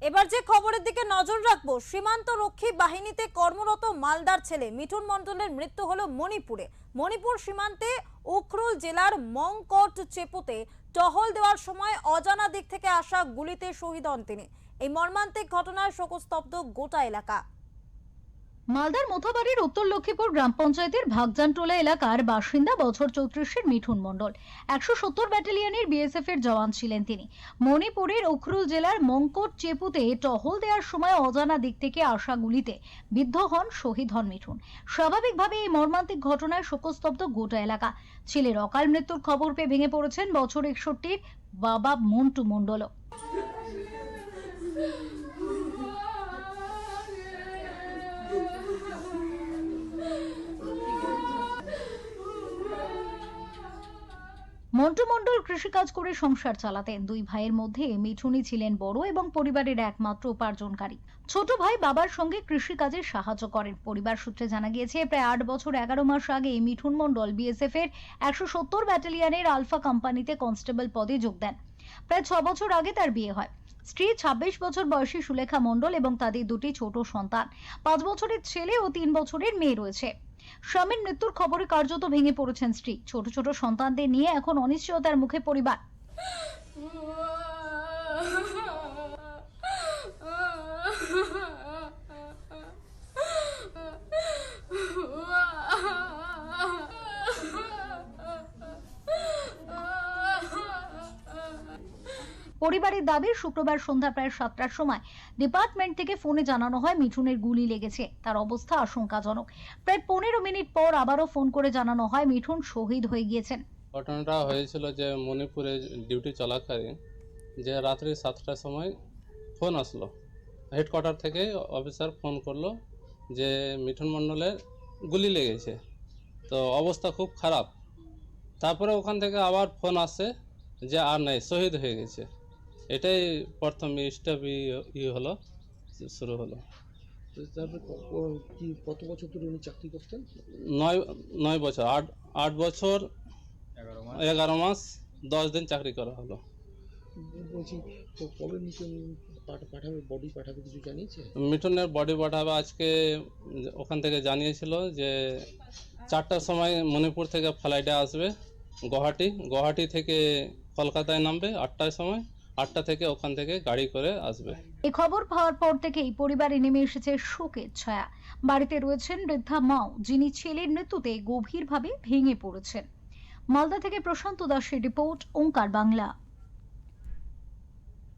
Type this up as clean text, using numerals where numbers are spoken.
এবার যে খবরের দিকে নজর রাখবো, সীমান্ত রক্ষী বাহিনীতে কর্মরত মালদার ছেলে মিঠুন মণ্ডলের মৃত্যু হলো মণিপুরে। মণিপুর সীমান্তে উখরুল জেলার মংকট চেপুতে টহল দেওয়ার সময় অজানা দিক থেকে আসা গুলিতে শহীদ হন তিনি। এই মর্মান্তিক ঘটনায় শোকস্তব্ধ গোটা এলাকা। মালদার মোথাবাড়ির উত্তর লক্ষ্মীপুর গ্রাম পঞ্চায়েতের ভাগজানটোলা এলাকার বাসিন্দা বছর 34-এর মিঠুন মণ্ডল 170 ব্যাটালিয়নের বিএসএফ এর জওয়ান ছিলেন তিনি। মণিপুরের উখরুল জেলার মংকট চেপুতে টহল দেওয়ার সময় অজানা দিক থেকে আসা গুলিতে বিদ্ধ হন, শহীদ হন মিঠুন। স্বাভাবিকভাবে এই মর্মান্তিক ঘটনায় শোকস্তব্ধ গোটা এলাকা। ছেলের অকাল মৃত্যুর খবর পেয়ে ভেঙে পড়েছেন বছর 61-র বাবা মন্টু মণ্ডলও। মন্টু মণ্ডল কৃষিকাজ করে সংসার চালাতেন। দুই ভাইয়ের মধ্যে মিঠুনই ছিলেন বড় এবং পরিবারের একমাত্র উপার্জনকারী। ছোট ভাই বাবার সঙ্গে কৃষিকাজে সাহায্য করেন। পরিবার সূত্রে জানা গিয়েছে, প্রায় 8 বছর 11 মাস আগে মিঠুন মণ্ডল বিএসএফ এর 170 ব্যাটালিয়নের আলফা কোম্পানিতে কনস্টেবল পদে যোগ দেন। প্রায় 6 বছর আগে তার বিয়ে হয়। স্ত্রী 26 বছর বয়সী সুলেখা মণ্ডল এবং তাদের দুটি ছোট সন্তান, 5 বছরের ছেলে ও 3 বছরের মেয়ে রয়েছে। স্বামীর মৃত্যুর খবরে কার্যত ভেঙে পড়েছেন স্ত্রী। ছোট ছোট সন্তানদের নিয়ে এখন অনিশ্চয়তার মুখে পরিবার। পরিবারের দাবি, শুক্রবার সন্ধ্যা প্রায় 7টার সময় ডিপার্টমেন্ট থেকে ফোনে জানানো হয় মিঠুনের গুলি লেগেছে, তার অবস্থা আশঙ্কাজনক। প্রায় 15 মিনিট পর আবারও ফোন করে জানানো হয় মিঠুন শহীদ হয়ে গিয়েছেন। ঘটনাটা হয়েছিল যে মণিপুরে ডিউটি চলাকালীন যে রাত্রি 7টার সময় ফোন আসলো, হেডকোয়ার্টার থেকে অফিসার ফোন করলো যে মিঠুন মণ্ডলের গুলি লেগেছে, তো অবস্থা খুব খারাপ। তারপরে ওখান থেকে আবার ফোন আসছে যে আর নাই, শহীদ হয়ে গেছে। এটাই প্রথম স্টেপ হলো, শুরু হলো। তারপরে কত বছর ধরে উনি চাকরি করতেন? 9 বছর, 8 বছর 11 মাস 10 দিন চাকরি করা হলো। বলছি, তো কবে মিঠুন পাঠাবে, বডি পাঠাবে, কিছু জানিয়েছে? মিঠুনের বডি পাঠাবে আজকে। ওখান থেকে জানিয়েছিল যে 4টার সময় মণিপুর থেকে ফ্লাইটে আসবে গুয়াহাটি থেকে কলকাতায় নামবে 8টার সময়। 8টা থেকে ওখান থেকে গাড়ি করে আসবে। এই খবর পাওয়ার পর থেকেই পরিবারে নেমে এসেছে শোকের ছায়া। বাড়িতে রয়েছেন বৃদ্ধা মাও, যিনি ছেলের মৃত্যুতে গভীরভাবে ভেঙে পড়েছেন। মালদা থেকে প্রশান্ত দাসের রিপোর্ট, ওঙ্কার বাংলা।